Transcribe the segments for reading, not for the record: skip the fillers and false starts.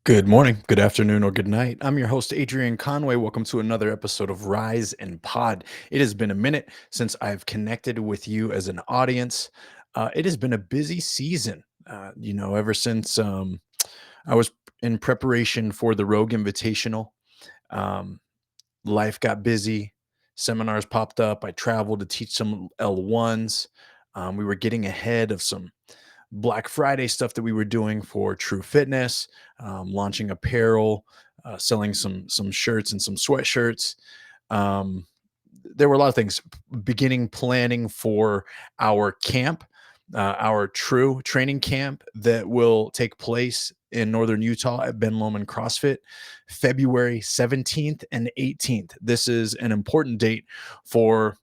Good morning, good afternoon, or good night. I'm your host, Adrian Conway. Welcome to another episode of Rise and Pod. It has been a minute since I've connected with you as an audience. It has been a busy season, ever since I was in preparation for the Rogue Invitational. Um, Life got busy, seminars popped up. I traveled to teach some L1s. We were getting ahead of some Black Friday stuff that we were doing for True Fitness, launching apparel, selling some shirts and some sweatshirts. Um, there were a lot of things. Beginning planning for our camp, our true training camp that will take place in northern Utah at Ben Lomond CrossFit, February 17th and 18th. This is an important date for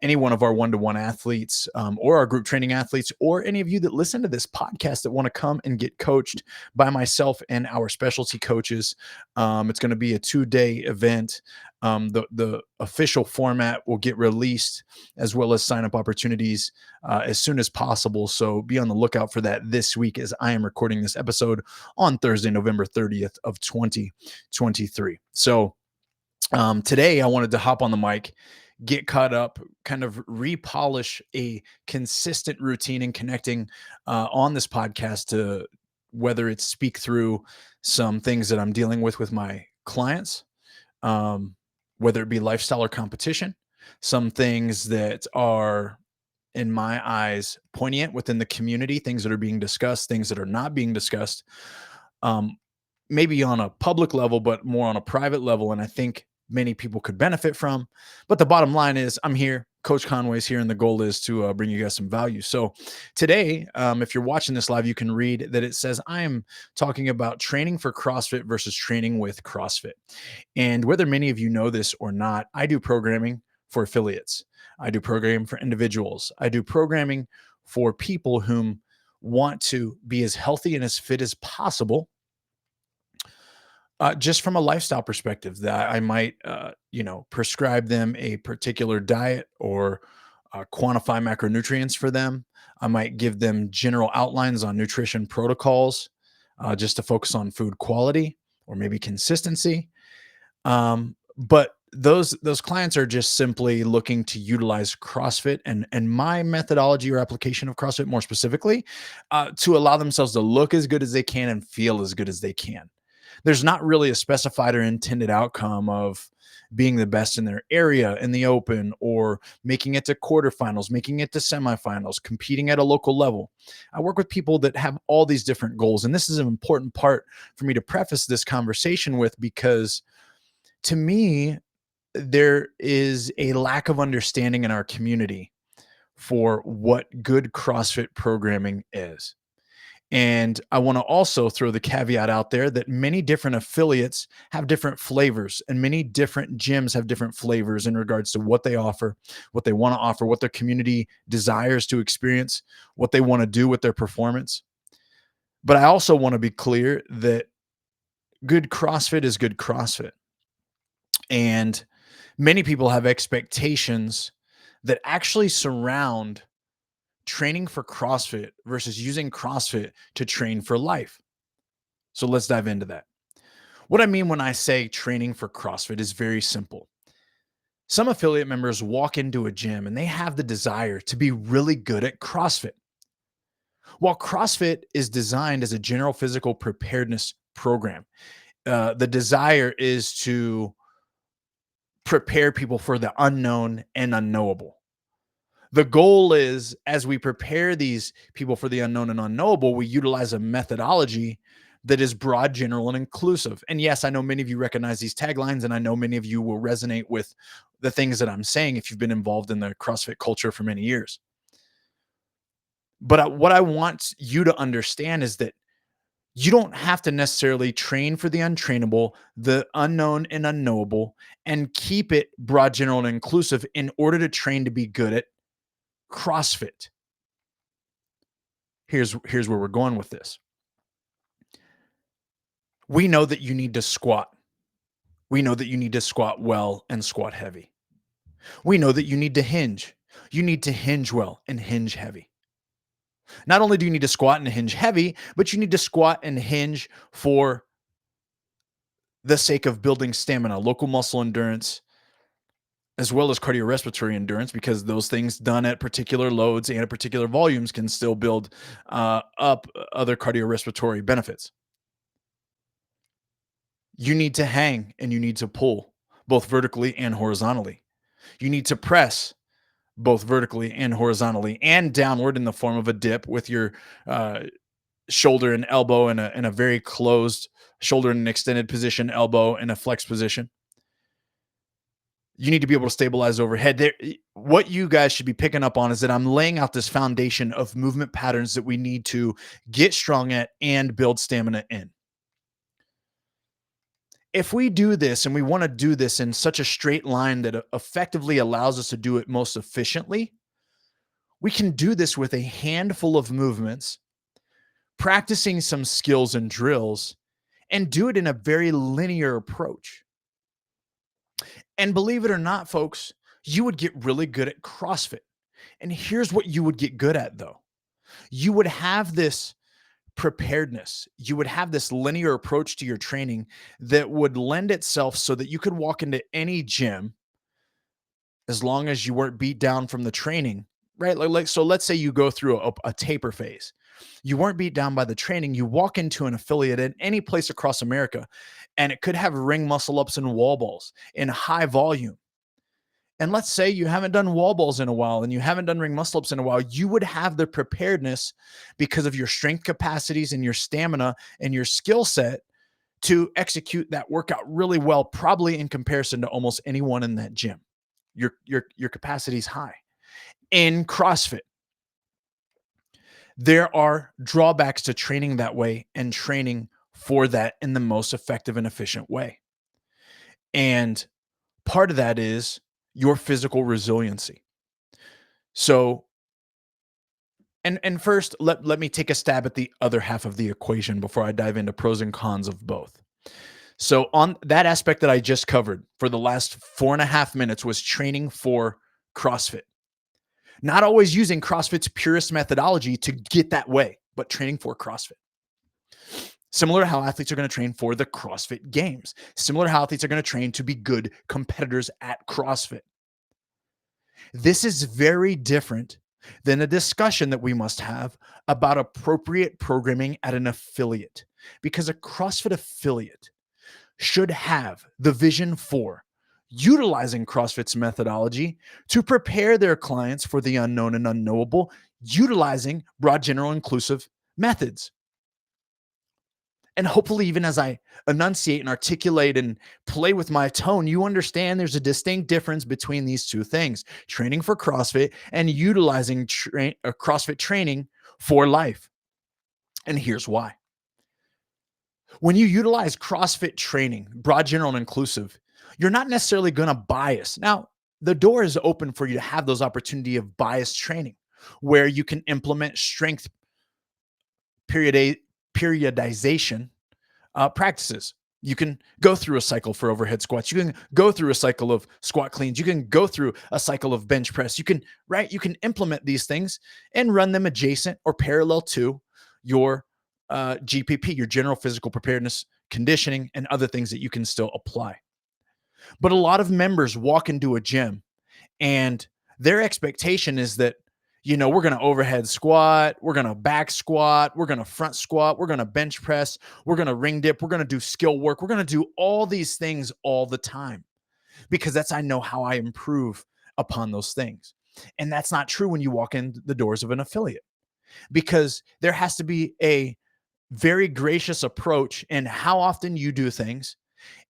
any one of our one-to-one athletes, or our group training athletes, or any of you that listen to this podcast that want to come and get coached by myself and our specialty coaches. It's going to be a 2-day event. The official format will get released, as well as sign up opportunities as soon as possible. So be on the lookout for that this week, as I am recording this episode on Thursday, November 30th of 2023. So today I wanted to hop on the mic, get caught up, kind of repolish a consistent routine and connecting on this podcast, to whether it's speak through some things that I'm dealing with my clients, um, whether it be lifestyle or competition, some things that are, in my eyes, poignant within the community, things that are being discussed, things that are not being discussed, um, maybe on a public level, but more on a private level. And I think many people could benefit from. But the bottom line is, I'm here. Coach Conway's here, and the goal is to bring you guys some value. So today, if you're watching this live, you can read that it says I am talking about training for CrossFit versus training with CrossFit. And whether many of you know this or not, I do programming for affiliates. I do programming for individuals. I do programming for people whom want to be as healthy and as fit as possible, just from a lifestyle perspective. That I might, prescribe them a particular diet, or quantify macronutrients for them. I might give them general outlines on nutrition protocols, just to focus on food quality or maybe consistency. But those clients are just simply looking to utilize CrossFit and my methodology or application of CrossFit more specifically, to allow themselves to look as good as they can and feel as good as they can. There's not really a specified or intended outcome of being the best in their area in the open, or making it to quarterfinals, making it to semifinals, competing at a local level. I work with people that have all these different goals. And this is an important part for me to preface this conversation with, because to me, there is a lack of understanding in our community for what good CrossFit programming is. And I want to also throw the caveat out there that many different affiliates have different flavors, and many different gyms have different flavors in regards to what they offer, what they want to offer, what their community desires to experience, what they want to do with their performance. But I also want to be clear that good CrossFit is good CrossFit. And many people have expectations that actually surround training for CrossFit versus using CrossFit to train for life. So let's dive into that. What I mean when I say training for CrossFit is very simple. Some affiliate members walk into a gym and they have the desire to be really good at CrossFit. While CrossFit is designed as a general physical preparedness program, the desire is to prepare people for the unknown and unknowable. The goal is, as we prepare these people for the unknown and unknowable, we utilize a methodology that is broad, general, and inclusive. And yes, I know many of you recognize these taglines, and I know many of you will resonate with the things that I'm saying if you've been involved in the CrossFit culture for many years. But what I want you to understand is that you don't have to necessarily train for the untrainable, the unknown and unknowable, and keep it broad, general, and inclusive in order to train to be good at CrossFit. Here's where we're going with this. We know that you need to squat. We know that you need to squat well and squat heavy. We know that you need to hinge. You need to hinge well and hinge heavy. Not only do you need to squat and hinge heavy, but you need to squat and hinge for the sake of building stamina, local muscle endurance, as well as cardiorespiratory endurance, because those things done at particular loads and at particular volumes can still build up other cardiorespiratory benefits. You need to hang and you need to pull both vertically and horizontally. You need to press both vertically and horizontally and downward in the form of a dip with your uh, shoulder and elbow in a very closed shoulder in an extended position, elbow in a flex position. You need to be able to stabilize overhead. What you guys should be picking up on is that I'm laying out this foundation of movement patterns that we need to get strong at and build stamina in. If we do this and we want to do this in such a straight line that effectively allows us to do it most efficiently, we can do this with a handful of movements, practicing some skills and drills, and do it in a very linear approach. And believe it or not, folks, you would get really good at CrossFit. And here's what you would get good at, though. You would have this preparedness. You would have this linear approach to your training that would lend itself so that you could walk into any gym as long as you weren't beat down from the training, right? So let's say you go through a taper phase. You weren't beat down by the training. You walk into an affiliate at any place across America, and it could have ring muscle ups and wall balls in high volume. And let's say you haven't done wall balls in a while and you haven't done ring muscle ups in a while, you would have the preparedness because of your strength capacities and your stamina and your skill set to execute that workout really well, probably in comparison to almost anyone in that gym. Your capacity is high. In CrossFit, there are drawbacks to training that way and training for that in the most effective and efficient way. And part of that is your physical resiliency. So, and first, let me take a stab at the other half of the equation before I dive into pros and cons of both. So, on that aspect that I just covered for the last 4.5 minutes was training for CrossFit. Not always using CrossFit's purest methodology to get that way, but training for CrossFit. Similar to how athletes are going to train for the CrossFit Games. Similar to how athletes are going to train to be good competitors at CrossFit. This is very different than a discussion that we must have about appropriate programming at an affiliate, because a CrossFit affiliate should have the vision for utilizing CrossFit's methodology to prepare their clients for the unknown and unknowable, utilizing broad, general, inclusive methods. And hopefully, even as I enunciate and articulate and play with my tone, you understand there's a distinct difference between these two things: training for CrossFit and utilizing CrossFit training for life. And here's why. When you utilize CrossFit training, broad, general, and inclusive, you're not necessarily going to bias. Now, the door is open for you to have those opportunity of bias training where you can implement strength periodization practices. You can go through a cycle for overhead squats. You can go through a cycle of squat cleans. You can go through a cycle of bench press. You can, right? You can implement these things and run them adjacent or parallel to your GPP, your general physical preparedness, conditioning, and other things that you can still apply. But a lot of members walk into a gym and their expectation is that, we're going to overhead squat, we're going to back squat, we're going to front squat, we're going to bench press, we're going to ring dip, we're going to do skill work, we're going to do all these things all the time because I know how I improve upon those things. And that's not true when you walk in the doors of an affiliate, because there has to be a very gracious approach in how often you do things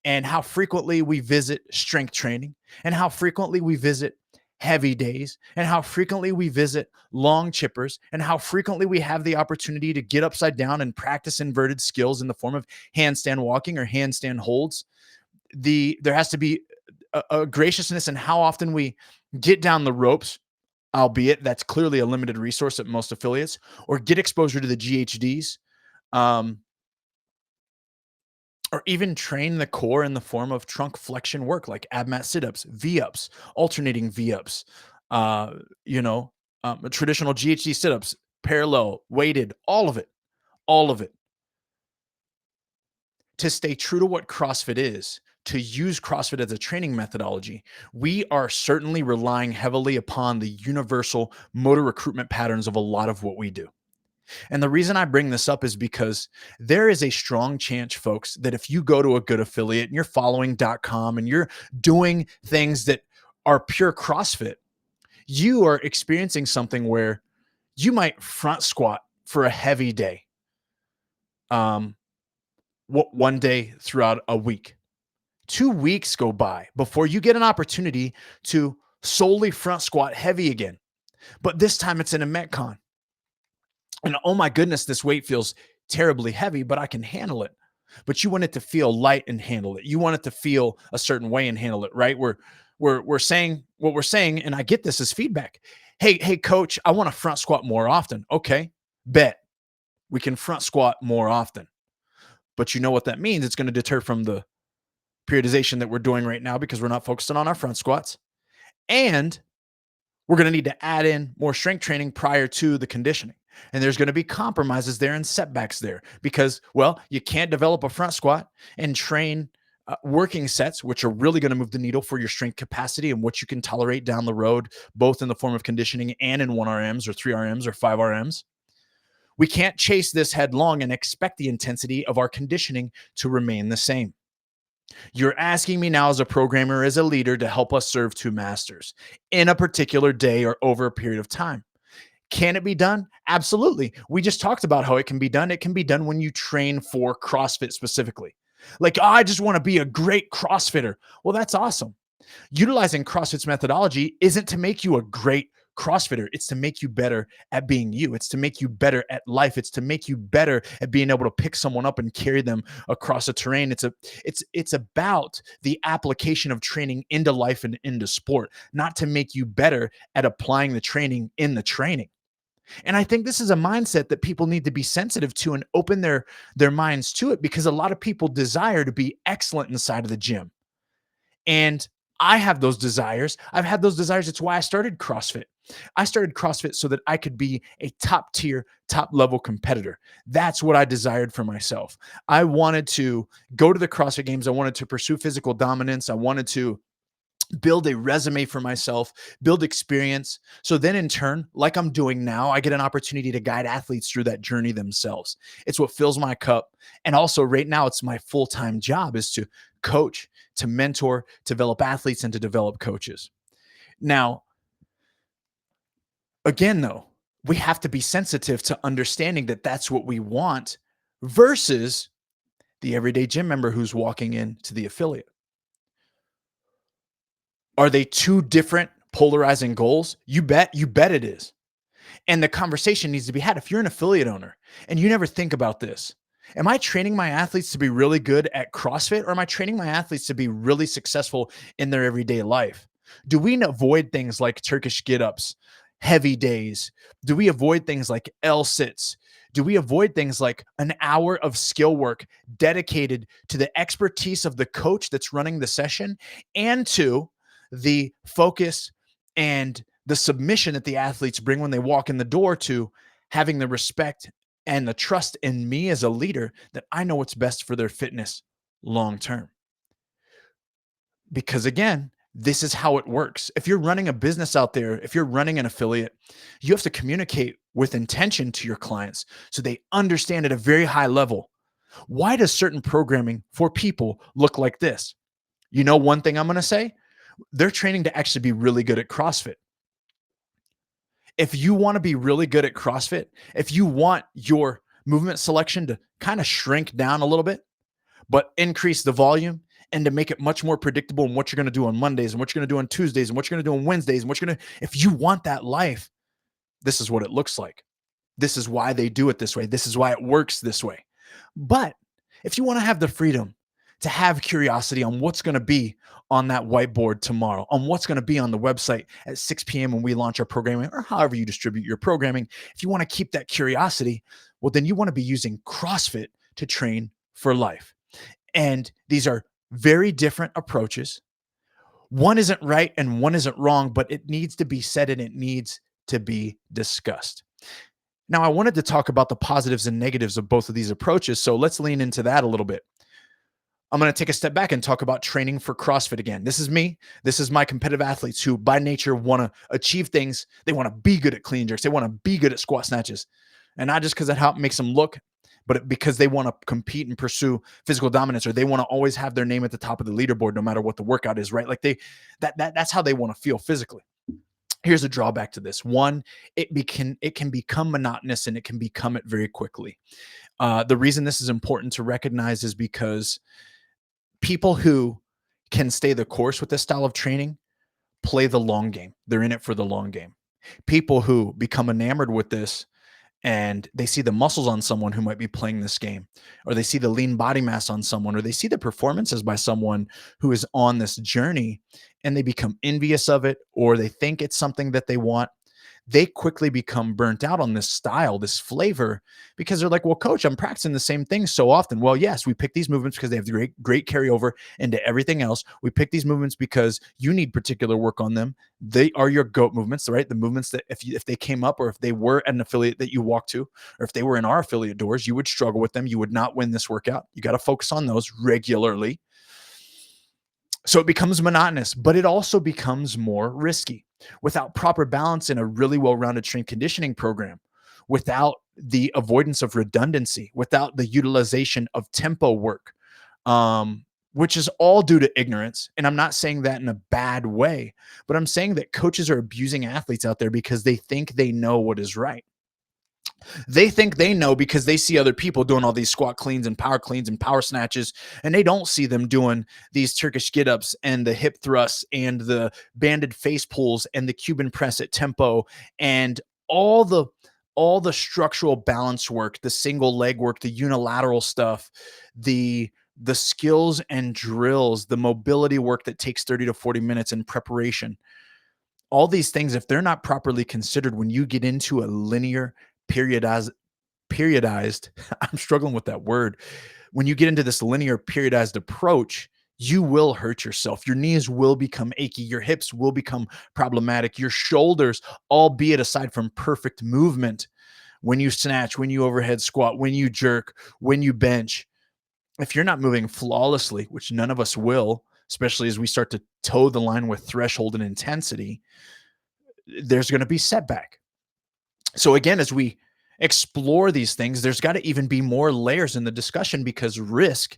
and how frequently we visit strength training and how frequently we visit heavy days and how frequently we visit long chippers and how frequently we have the opportunity to get upside down and practice inverted skills in the form of handstand walking or handstand holds. There has to be a graciousness in how often we get down the ropes, albeit that's clearly a limited resource at most affiliates, or get exposure to the GHDs. Or even train the core in the form of trunk flexion work like ab mat sit-ups, V-ups, alternating V-ups, uh, traditional GHD sit-ups, parallel, weighted, all of it, to stay true to what CrossFit is, to use CrossFit as a training methodology, we are certainly relying heavily upon the universal motor recruitment patterns of a lot of what we do. And the reason I bring this up is because there is a strong chance, folks, that if you go to a good affiliate and you're following .com and you're doing things that are pure CrossFit, you are experiencing something where you might front squat for a heavy day, um, one day throughout a week. 2 weeks go by before you get an opportunity to solely front squat heavy again. But this time it's in a Metcon. And oh my goodness, this weight feels terribly heavy, but I can handle it. But you want it to feel light and handle it. You want it to feel a certain way and handle it, right? We're saying what we're saying, and I get this as feedback. Hey, coach, I want to front squat more often. Okay, bet we can front squat more often. But you know what that means? It's going to deter from the periodization that we're doing right now because we're not focusing on our front squats. And we're going to need to add in more strength training prior to the conditioning. And there's going to be compromises there and setbacks there because, well, you can't develop a front squat and train working sets, which are really going to move the needle for your strength capacity and what you can tolerate down the road, both in the form of conditioning and in 1 RMs or 3 RMs or 5 RMs. We can't chase this headlong and expect the intensity of our conditioning to remain the same. You're asking me now as a programmer, as a leader, to help us serve two masters in a particular day or over a period of time. Can it be done? Absolutely. We just talked about how it can be done. It can be done when you train for CrossFit specifically. Like, oh, I just want to be a great CrossFitter. Well, that's awesome. Utilizing CrossFit's methodology isn't to make you a great CrossFitter. It's to make you better at being you. It's to make you better at life. It's to make you better at being able to pick someone up and carry them across a terrain. It's about the application of training into life and into sport, not to make you better at applying the training in the training. And I think this is a mindset that people need to be sensitive to and open their minds to it, because a lot of people desire to be excellent inside of the gym. And I have those desires. I've had those desires. It's why I started CrossFit. I started CrossFit so that I could be a top tier, top level competitor. That's what I desired for myself. I wanted to go to the CrossFit Games. I wanted to pursue physical dominance. I wanted to build a resume for myself, build experience. So then in turn, like I'm doing now, I get an opportunity to guide athletes through that journey themselves. It's what fills my cup. And also right now, it's my full-time job is to coach, to mentor, to develop athletes, and to develop coaches. Now, again, though, we have to be sensitive to understanding that that's what we want versus the everyday gym member who's walking into the affiliate. Are they two different polarizing goals? You bet it is. And the conversation needs to be had. If you're an affiliate owner and you never think about this, am I training my athletes to be really good at CrossFit, or am I training my athletes to be really successful in their everyday life? Do we avoid things like Turkish get-ups, heavy days? Do we avoid things like L-sits? Do we avoid things like an hour of skill work dedicated to the expertise of the coach that's running the session and to the focus and the submission that the athletes bring when they walk in the door, to having the respect and the trust in me as a leader that I know what's best for their fitness long term? Because again, this is how it works. If you're running a business out there, if you're running an affiliate, you have to communicate with intention to your clients so they understand at a very high level, why does certain programming for people look like this? You know, one thing I'm going to say, they're training to actually be really good at CrossFit. If you want to be really good at CrossFit, if you want your movement selection to kind of shrink down a little bit, but increase the volume and to make it much more predictable in what you're going to do on Mondays and what you're going to do on Tuesdays and what you're going to do on Wednesdays and what you're going to, if you want that life, this is what it looks like. This is why they do it this way. This is why it works this way. But if you want to have the freedom to have curiosity on what's going to be on that whiteboard tomorrow, on what's going to be on the website at 6 p.m. when we launch our programming, or however you distribute your programming, if you want to keep that curiosity, well, then you want to be using CrossFit to train for life. And these are very different approaches. One isn't right and one isn't wrong, but it needs to be said and it needs to be discussed. Now, I wanted to talk about the positives and negatives of both of these approaches, so let's lean into that a little bit. I'm going to take a step back and talk about training for CrossFit again. This is me. This is my competitive athletes who, by nature, want to achieve things. They want to be good at clean jerks. They want to be good at squat snatches. And not just because that how it makes them look, but because they want to compete and pursue physical dominance, or they want to always have their name at the top of the leaderboard, no matter what the workout is, right? Like that's how they want to feel physically. Here's a drawback to this. One, it can become monotonous and it can become it very quickly. The reason this is important to recognize is because people who can stay the course with this style of training play the long game. They're in it for the long game. People who become enamored with this and they see the muscles on someone who might be playing this game, or they see the lean body mass on someone, or they see the performances by someone who is on this journey, and they become envious of it, or they think it's something that they want, they quickly become burnt out on this style, this flavor, because they're like, well, coach, I'm practicing the same thing so often. Well, yes, we pick these movements because they have great carryover into everything else. We pick these movements because you need particular work on them. They are your GOAT movements, right? The movements that if they came up, or if they were an affiliate that you walk to, or if they were in our affiliate doors, you would struggle with them. You would not win this workout. You got to focus on those regularly. So it becomes monotonous, but it also becomes more risky. Without proper balance in a really well-rounded strength conditioning program, without the avoidance of redundancy, without the utilization of tempo work, which is all due to ignorance. And I'm not saying that in a bad way, but I'm saying that coaches are abusing athletes out there because they think they know what is right. They think they know because they see other people doing all these squat cleans and power snatches, and they don't see them doing these Turkish get ups and the hip thrusts and the banded face pulls and the Cuban press at tempo and all the structural balance work, the single leg work, the unilateral stuff, the skills and drills, the mobility work that takes 30 to 40 minutes in preparation. All these things, if they're not properly considered when you get into a linear periodized periodized I'm struggling with that word. When you get into this linear periodized approach, you will hurt yourself. Your knees will become achy. Your hips will become problematic. Your shoulders, albeit aside from perfect movement, when you snatch, when you overhead squat, when you jerk, when you bench, if you're not moving flawlessly, which none of us will, especially as we start to toe the line with threshold and intensity, there's going to be setback. So again, as we explore these things, there's got to even be more layers in the discussion because risk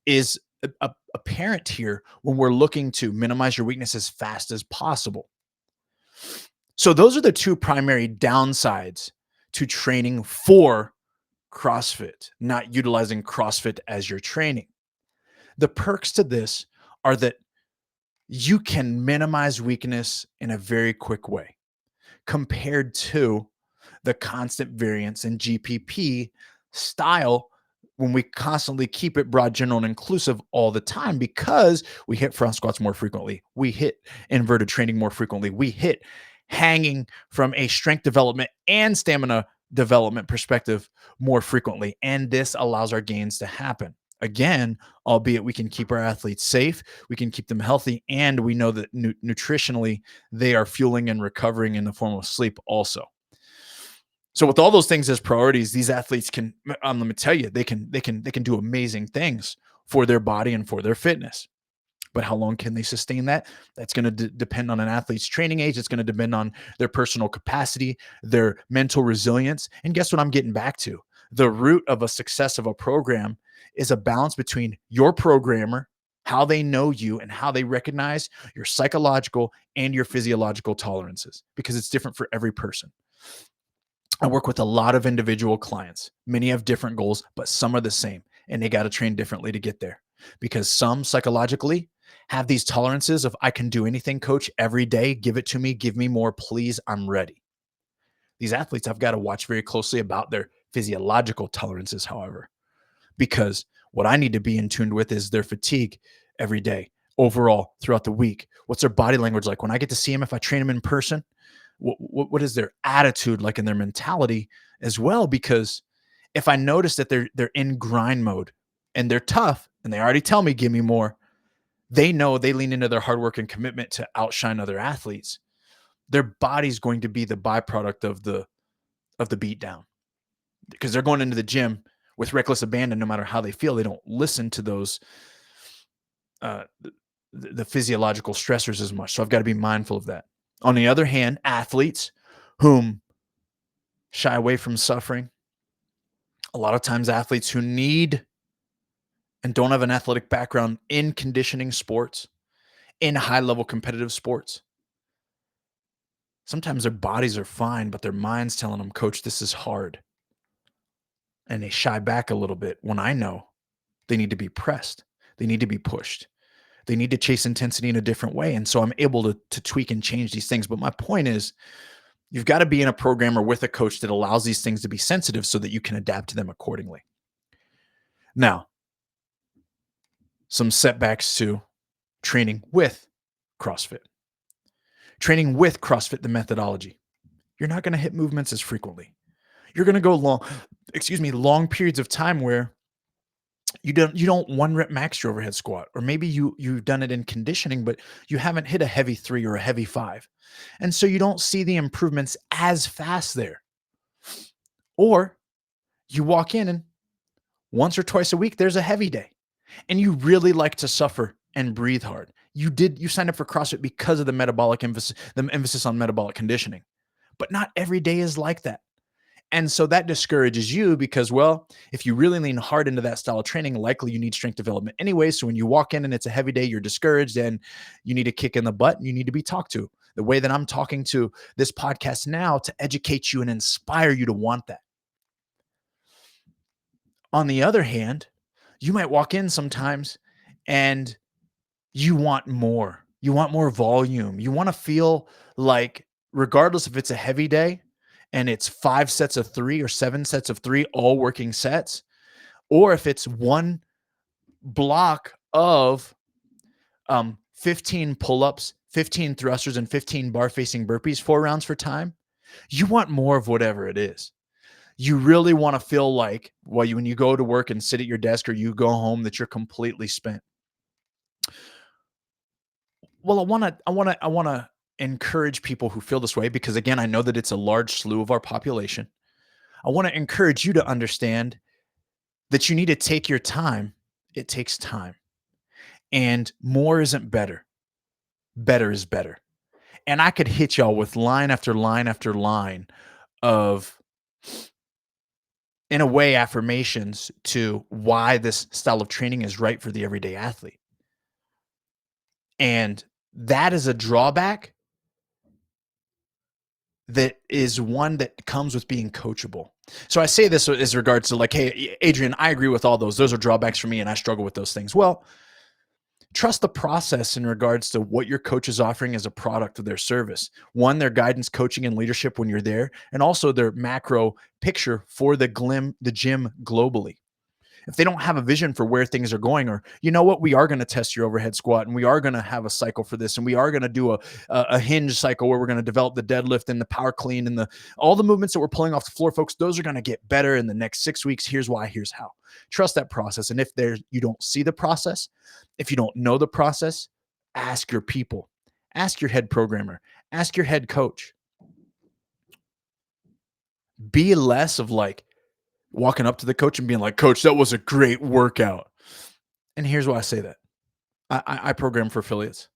is apparent here when we're looking to minimize your weakness as fast as possible. So those are the two primary downsides to training for CrossFit, not utilizing CrossFit as your training. The perks to this are that you can minimize weakness in a very quick way compared to the constant variance in GPP style when we constantly keep it broad, general, and inclusive all the time because we hit front squats more frequently. We hit inverted training more frequently. We hit hanging from a strength development and stamina development perspective more frequently. And this allows our gains to happen. Again, albeit we can keep our athletes safe, we can keep them healthy, and we know that nutritionally they are fueling and recovering in the form of sleep also. So with all those things as priorities, these athletes can, let me tell you, they can do amazing things for their body and for their fitness. But how long can they sustain that? That's going to depend on an athlete's training age. It's going to depend on their personal capacity, their mental resilience. And guess what I'm getting back to? The root of a success of a program is a balance between your programmer, how they know you, and how they recognize your psychological and your physiological tolerances, because it's different for every person. I work with a lot of individual clients. Many have different goals, but some are the same, and they got to train differently to get there because some psychologically have these tolerances of I can do anything, coach, every day. Give it to me. Give me more, please. I'm ready. These athletes, I've got to watch very closely about their physiological tolerances, however, because what I need to be in tune with is their fatigue every day, overall, throughout the week. What's their body language like? When I get to see them, if I train them in person, what is their attitude like in their mentality as well? Because if I notice that they're in grind mode and they're tough and they already tell me, give me more, they know they lean into their hard work and commitment to outshine other athletes. Their body's going to be the byproduct of the beat down because they're going into the gym with reckless abandon. No matter how they feel, they don't listen to those the physiological stressors as much. So I've got to be mindful of that. On the other hand, athletes whom shy away from suffering, a lot of times athletes who need and don't have an athletic background in conditioning sports, in high level competitive sports, sometimes their bodies are fine, but their mind's telling them, Coach, this is hard. And they shy back a little bit when I know they need to be pressed. They need to be pushed. They need to chase intensity in a different way. And so I'm able to tweak and change these things. But my point is, you've got to be in a program or with a coach that allows these things to be sensitive so that you can adapt to them accordingly. Now, some setbacks to training with CrossFit. Training with CrossFit, the methodology. You're not going to hit movements as frequently. You're going to go long periods of time where you don't one rep max your overhead squat, or maybe you've done it in conditioning, but you haven't hit a heavy 3 or a heavy 5. And so you don't see the improvements as fast there. Or you walk in and once or twice a week, there's a heavy day and you really like to suffer and breathe hard. You signed up for CrossFit because of the emphasis on metabolic conditioning, but not every day is like that. And so that discourages you because, well, if you really lean hard into that style of training, likely you need strength development anyway. So when you walk in and it's a heavy day, you're discouraged and you need a kick in the butt and you need to be talked to. The way that I'm talking to this podcast now to educate you and inspire you to want that. On the other hand, you might walk in sometimes and you want more. You want more volume. You want to feel like, regardless if it's a heavy day and it's 5 sets of 3 or 7 sets of 3, all working sets, or if it's one block of 15 pull-ups, 15 thrusters, and 15 bar-facing burpees, 4 rounds for time, you want more of whatever it is. You really want to feel like, well, when you go to work and sit at your desk or you go home, that you're completely spent. Well, I want to encourage people who feel this way because, again, I know that it's a large slew of our population. I want to encourage you to understand that you need to take your time. It takes time, and more isn't better. Better is better. And I could hit y'all with line after line after line of, in a way, affirmations to why this style of training is right for the everyday athlete. And that is a drawback that is one that comes with being coachable. So I say this as regards to like, hey, Adrian, I agree with all those. Those are drawbacks for me and I struggle with those things. Well, trust the process in regards to what your coach is offering as a product of their service. One, their guidance, coaching, and leadership when you're there, and also their macro picture for the gym globally. If they don't have a vision for where things are going, or you know what, we are going to test your overhead squat and we are going to have a cycle for this, and we are going to do a hinge cycle where we're going to develop the deadlift and the power clean and all the movements that we're pulling off the floor, folks, those are going to get better in the next 6 weeks. Here's why, here's how. Trust that process. And if you don't see the process, if you don't know the process, ask your people, ask your head programmer, ask your head coach. Be less of like walking up to the coach and being like, Coach, that was a great workout. And here's why I say that. I program for affiliates.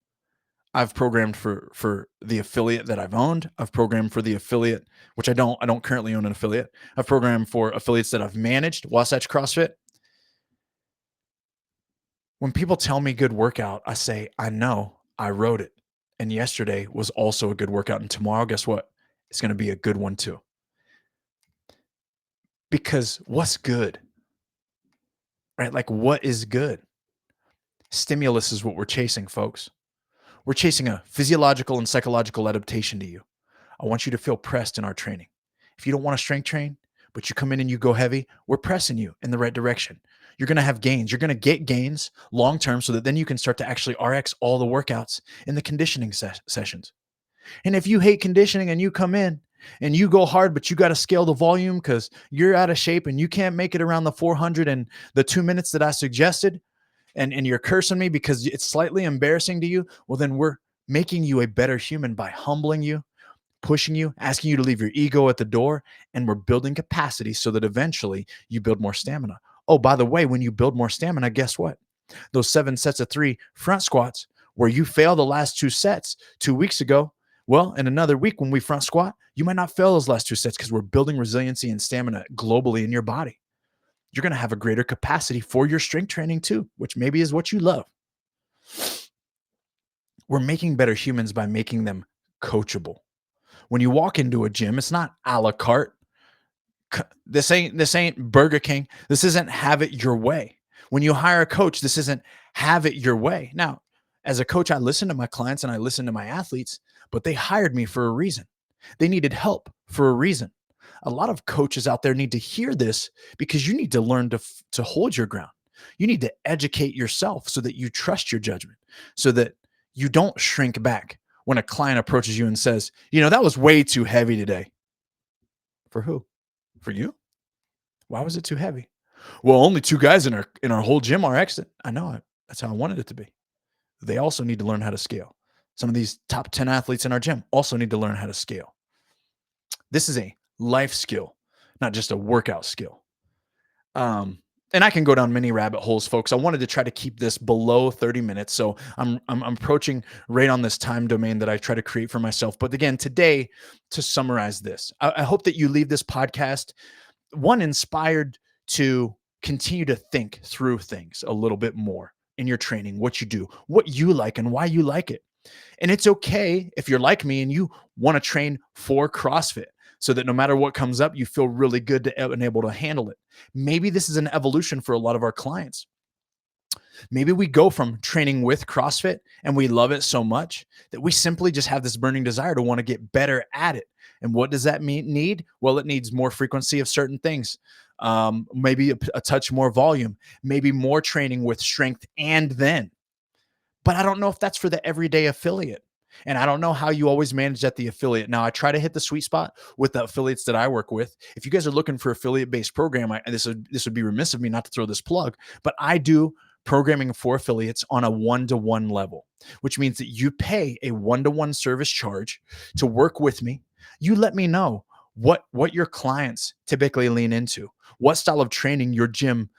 I've programmed for the affiliate that I've owned. I've programmed for the affiliate, which I don't currently own an affiliate. I've programmed for affiliates that I've managed, Wasatch CrossFit. When people tell me good workout, I say, I know, I wrote it. And yesterday was also a good workout. And tomorrow, guess what? It's going to be a good one too. Because what's good? Right? Like, what is good? Stimulus is what we're chasing, folks. We're chasing a physiological and psychological adaptation to you. I want you to feel pressed in our training. If you don't want to strength train, but you come in and you go heavy, we're pressing you in the right direction. You're going to have gains. You're going to get gains long-term so that then you can start to actually RX all the workouts in the conditioning sessions. And if you hate conditioning and you come in and you go hard, but you got to scale the volume because you're out of shape and you can't make it around the 400 and the 2 minutes that I suggested, and you're cursing me because it's slightly embarrassing to you, well, then we're making you a better human by humbling you, pushing you, asking you to leave your ego at the door, and we're building capacity so that eventually you build more stamina. Oh, by the way, when you build more stamina, guess what? Those 7 sets of 3 front squats where you fail the last 2 sets 2 weeks ago. Well, in another week when we front squat, you might not fail those last 2 sets because we're building resiliency and stamina globally in your body. You're going to have a greater capacity for your strength training too, which maybe is what you love. We're making better humans by making them coachable. When you walk into a gym, it's not a la carte. This ain't Burger King. This isn't have it your way. When you hire a coach, this isn't have it your way. Now, as a coach, I listen to my clients and I listen to my athletes, but they hired me for a reason. They needed help for a reason. A lot of coaches out there need to hear this because you need to learn to hold your ground. You need to educate yourself so that you trust your judgment, so that you don't shrink back when a client approaches you and says, that was way too heavy today. For who? For you? Why was it too heavy? Well, only 2 guys in our whole gym are excellent. I know it. That's how I wanted it to be. They also need to learn how to scale. Some of these top 10 athletes in our gym also need to learn how to scale. This is a life skill, not just a workout skill. And I can go down many rabbit holes, folks. I wanted to try to keep this below 30 minutes. So I'm approaching right on this time domain that I try to create for myself. But again, today, to summarize this, I hope that you leave this podcast, one, inspired to continue to think through things a little bit more in your training, what you do, what you like, and why you like it. And it's okay if you're like me and you want to train for CrossFit so that no matter what comes up, you feel really good and able to handle it. Maybe this is an evolution for a lot of our clients. Maybe we go from training with CrossFit and we love it so much that we simply just have this burning desire to want to get better at it. And what does that need? Well, it needs more frequency of certain things. Maybe a touch more volume, maybe more training with strength and then. But I don't know if that's for the everyday affiliate. And I don't know how you always manage at the affiliate. Now, I try to hit the sweet spot with the affiliates that I work with. If you guys are looking for affiliate-based program, this would be remiss of me not to throw this plug, but I do programming for affiliates on a one-to-one level, which means that you pay a one-to-one service charge to work with me. You let me know what your clients typically lean into, what style of training your gym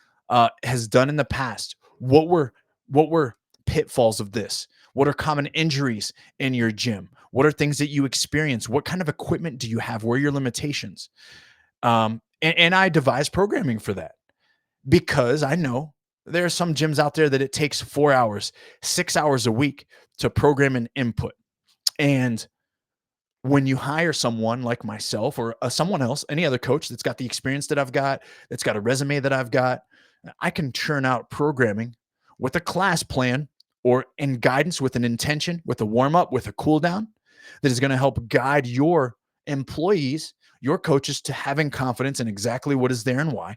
has done in the past, what were pitfalls of this, what are common injuries in your gym, what are things that you experience, what kind of equipment do you have, where are your limitations, and I devise programming for that because I know there are some gyms out there that it takes 4 hours, 6 hours a week to program and input. And when you hire someone like myself or someone else, any other coach that's got the experience that I've got, that's got a resume that I've got, I can churn out programming with a class plan or in guidance with an intention, with a warm up, with a cool down that is going to help guide your employees, your coaches to having confidence in exactly what is there and why,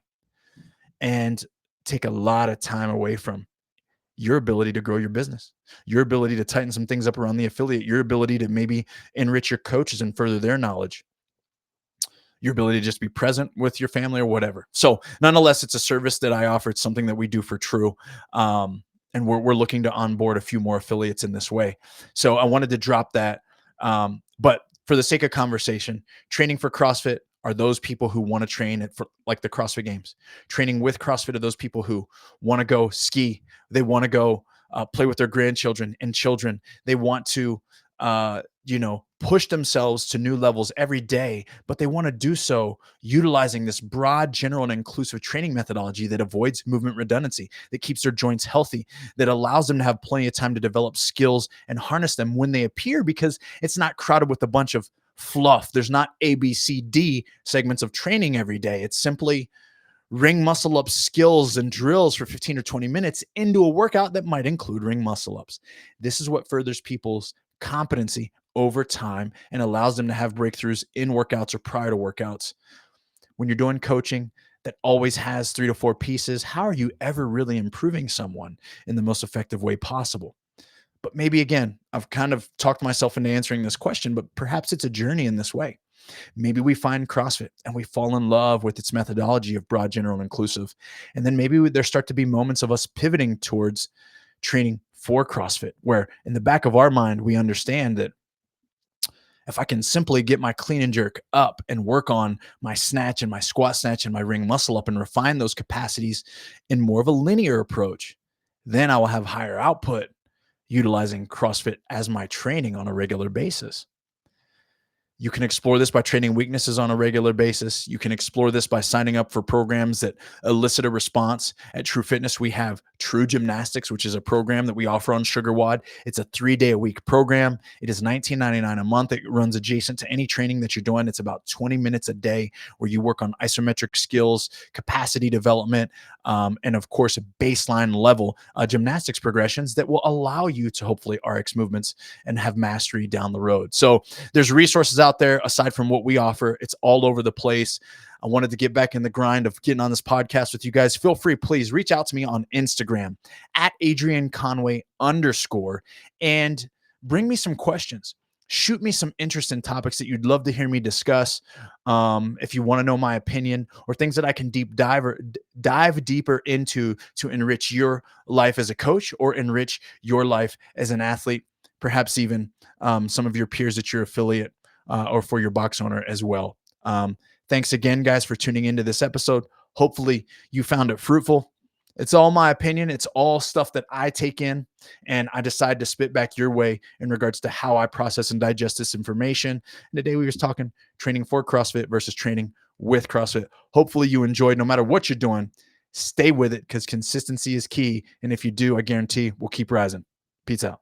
and take a lot of time away from your ability to grow your business, your ability to tighten some things up around the affiliate, your ability to maybe enrich your coaches and further their knowledge, your ability to just be present with your family or whatever. So nonetheless, it's a service that I offer. It's something that we do for True. And we're looking to onboard a few more affiliates in this way. So I wanted to drop that. But for the sake of conversation, training for CrossFit are those people who want to train for like the CrossFit Games. Training with CrossFit are those people who want to go ski. They want to go play with their grandchildren and children. They want to, push themselves to new levels every day, but they want to do so utilizing this broad, general, and inclusive training methodology that avoids movement redundancy, that keeps their joints healthy, that allows them to have plenty of time to develop skills and harness them when they appear because it's not crowded with a bunch of fluff. There's not A, B, C, D segments of training every day. It's simply ring muscle up skills and drills for 15 or 20 minutes into a workout that might include ring muscle ups. This is what furthers people's competency over time and allows them to have breakthroughs in workouts or prior to workouts. When you're doing coaching that always has 3 to 4 pieces, how are you ever really improving someone in the most effective way possible? But maybe again, I've kind of talked myself into answering this question, but perhaps it's a journey in this way. Maybe we find CrossFit and we fall in love with its methodology of broad, general, and inclusive. And then maybe there start to be moments of us pivoting towards training for CrossFit, where in the back of our mind, we understand that if I can simply get my clean and jerk up and work on my snatch and my squat snatch and my ring muscle up and refine those capacities in more of a linear approach, then I will have higher output utilizing CrossFit as my training on a regular basis. You can explore this by training weaknesses on a regular basis. You can explore this by signing up for programs that elicit a response. At True Fitness, we have True Gymnastics, which is a program that we offer on SugarWOD. It's a 3-day a week program. It is $19.99 a month. It runs adjacent to any training that you're doing. It's about 20 minutes a day where you work on isometric skills, capacity development, and of course, baseline level gymnastics progressions that will allow you to hopefully RX movements and have mastery down the road. So there's resources out there aside from what we offer. It's all over the place. I wanted to get back in the grind of getting on this podcast with you guys. Feel free, please reach out to me on Instagram at Adrian Conway _ and bring me some questions. Shoot me some interesting topics that you'd love to hear me discuss. If you want to know my opinion or things that I can dive deeper into to enrich your life as a coach or enrich your life as an athlete, perhaps even some of your peers at your affiliate or for your box owner as well. Thanks again, guys, for tuning into this episode. Hopefully you found it fruitful. It's all my opinion. It's all stuff that I take in and I decide to spit back your way in regards to how I process and digest this information. And today we were talking training for CrossFit versus training with CrossFit. Hopefully you enjoyed. No matter what you're doing, stay with it because consistency is key. And if you do, I guarantee we'll keep rising. Peace out.